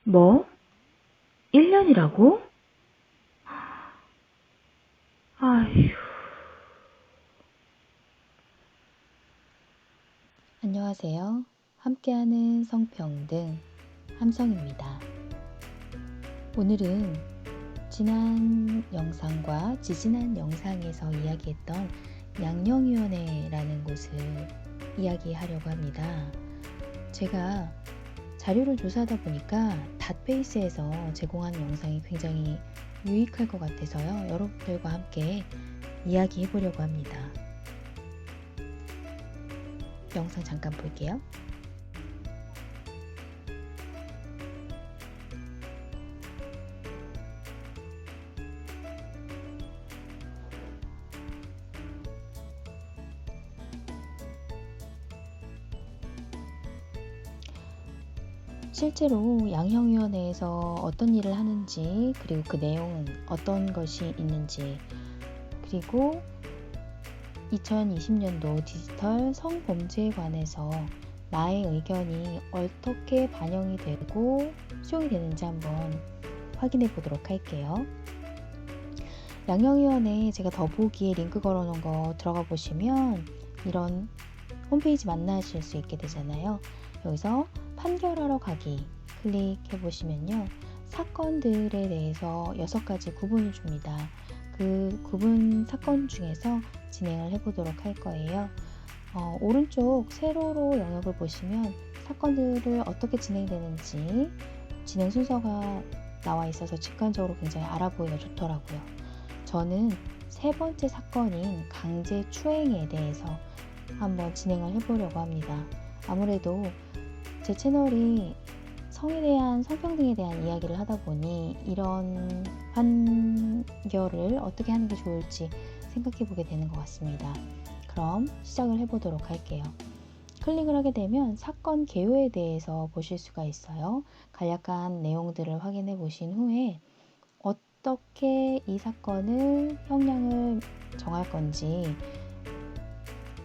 뭐? 1년이라고? 아휴. 안녕하세요. 함께하는 성평등 함성입니다. 오늘은 지난 영상과 지지난 영상에서 이야기했던 양령위원회라는 곳을 이야기하려고 합니다. 제가 자료를 조사하다 보니까 닷베이스에서 제공하는 영상이 굉장히 유익할 것 같아서요. 여러분들과 함께 이야기해 보려고 합니다. 영상 잠깐 볼게요. 실제로 양형위원회에서 어떤 일을 하는지, 그리고 그 내용은 어떤 것이 있는지, 그리고 2020년도 디지털 성범죄에 관해서 나의 의견이 어떻게 반영이 되고 수용이 되는지 한번 확인해 보도록 할게요. 양형위원회 제가 더보기에 링크 걸어놓은 거 들어가 보시면 이런 홈페이지 만나실 수 있게 되잖아요. 여기서 판결하러 가기 클릭해 보시면요. 사건들에 대해서 6가지 구분을 줍니다. 그 구분 사건 중에서 진행을 해보도록 할 거예요. 오른쪽 세로로 영역을 보시면 사건들을 어떻게 진행되는지 진행 순서가 나와 있어서 직관적으로 굉장히 알아보기가 좋더라고요. 저는 3번째 사건인 강제추행에 대해서 한번 진행을 해보려고 합니다. 아무래도 제 채널이 성에 대한 성평등에 대한 이야기를 하다 보니 이런 판결을 어떻게 하는 게 좋을지 생각해 보게 되는 것 같습니다. 그럼 시작을 해보도록 할게요. 클릭을 하게 되면 사건 개요에 대해서 보실 수가 있어요. 간략한 내용들을 확인해 보신 후에 어떻게 이 사건을 형량을 정할 건지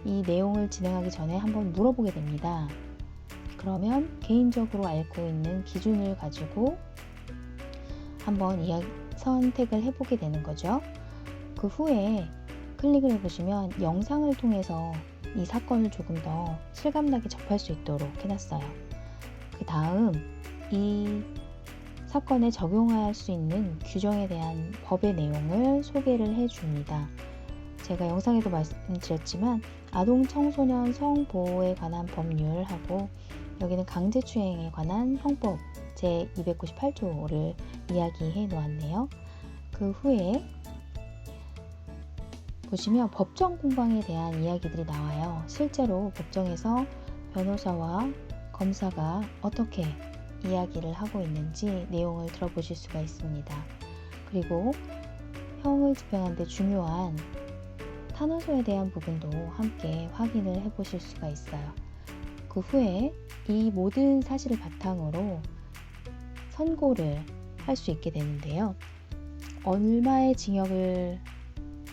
이 내용을 진행하기 전에 한번 물어보게 됩니다. 그러면 개인적으로 알고 있는 기준을 가지고 한번 선택을 해보게 되는 거죠. 그 후에 클릭을 해보시면 영상을 통해서 이 사건을 조금 더 실감나게 접할 수 있도록 해놨어요. 그 다음 이 사건에 적용할 수 있는 규정에 대한 법의 내용을 소개를 해줍니다. 제가 영상에도 말씀드렸지만 아동 청소년 성보호에 관한 법률하고 여기는 강제추행에 관한 형법 제298조를 이야기해 놓았네요. 그 후에 보시면 법정 공방에 대한 이야기들이 나와요. 실제로 법정에서 변호사와 검사가 어떻게 이야기를 하고 있는지 내용을 들어보실 수가 있습니다. 그리고 형을 집행하는 데 중요한 탄원서에 대한 부분도 함께 확인을 해보실 수가 있어요. 그 후에 이 모든 사실을 바탕으로 선고를 할 수 있게 되는데요. 얼마의 징역을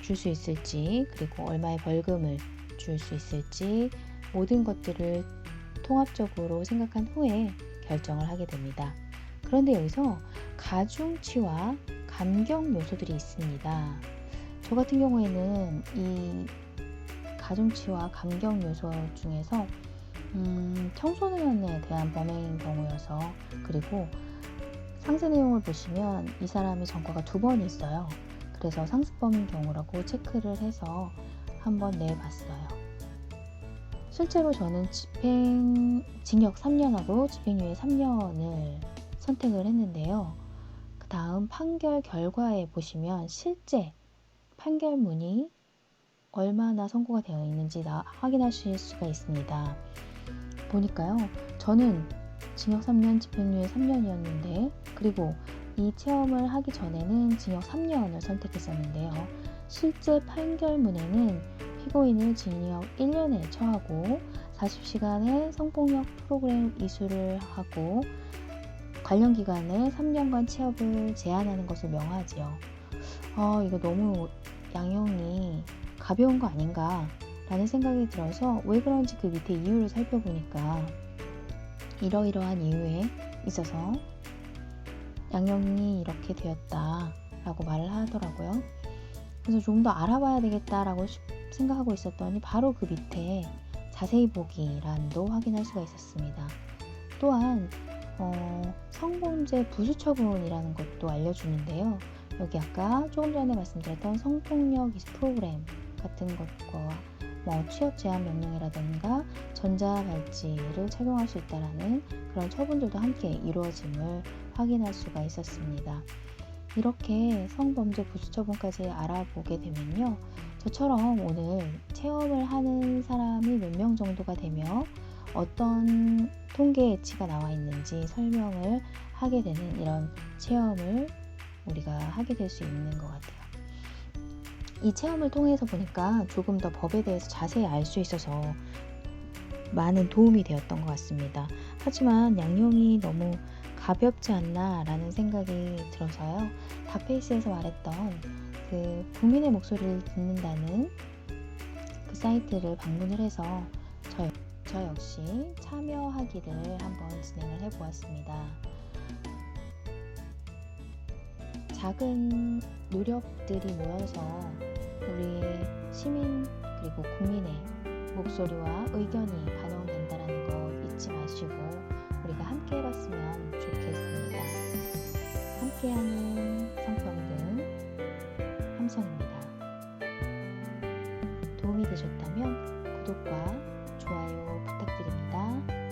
줄 수 있을지, 그리고 얼마의 벌금을 줄 수 있을지 모든 것들을 통합적으로 생각한 후에 결정을 하게 됩니다. 그런데 여기서 가중치와 감경 요소들이 있습니다. 저 같은 경우에는 이 가중치와 감경 요소 중에서 청소년에 대한 범행인 경우여서, 그리고 상세 내용을 보시면 이 사람이 전과가 2번 있어요. 그래서 상습범인 경우라고 체크를 해서 한번 내봤어요. 실제로 저는 징역 3년하고 집행유예 3년을 선택을 했는데요. 그 다음 판결 결과에 보시면 실제 판결문이 얼마나 선고가 되어 있는지 확인하실 수가 있습니다. 보니까요, 저는 징역 3년, 집행유예 3년이었는데, 그리고 이 체험을 하기 전에는 징역 3년을 선택했었는데요. 실제 판결문에는 피고인을 징역 1년에 처하고 40시간의 성폭력 프로그램 이수를 하고 관련 기간에 3년간 취업을 제한하는 것을 명하지요. 이거 너무 양형이 가벼운 거 아닌가 라는 생각이 들어서 왜 그런지 그 밑에 이유를 살펴보니까 이러이러한 이유에 있어서 양형이 이렇게 되었다 라고 말을 하더라고요. 그래서 좀 더 알아봐야 되겠다라고 생각하고 있었더니 바로 그 밑에 자세히 보기란도 확인할 수가 있었습니다. 또한 성범죄 부수처분이라는 것도 알려주는데요. 여기 아까 조금 전에 말씀드렸던 성폭력 프로그램 같은 것과 취업 제한 명령이라든가 전자발찌를 착용할 수 있다라는 그런 처분들도 함께 이루어짐을 확인할 수가 있었습니다. 이렇게 성범죄 부수처분까지 알아보게 되면요. 저처럼 오늘 체험을 하는 사람이 몇 명 정도가 되며 어떤 통계 예치가 나와 있는지 설명을 하게 되는 이런 체험을 우리가 하게 될 수 있는 것 같아요. 이 체험을 통해서 보니까 조금 더 법에 대해서 자세히 알 수 있어서 많은 도움이 되었던 것 같습니다. 하지만 양형이 너무 가볍지 않나 라는 생각이 들어서요. 닥페이스에서 말했던 그 국민의 목소리를 듣는다는 그 사이트를 방문을 해서 저 역시 참여하기를 한번 진행을 해보았습니다. 작은 노력들이 모여서 우리 시민 그리고 국민의 목소리와 의견이 반영된다는 거 잊지 마시고 우리가 함께 해봤으면 좋겠습니다. 함께하는 성평등 함성입니다. 도움이 되셨다면 구독과 좋아요 부탁드립니다.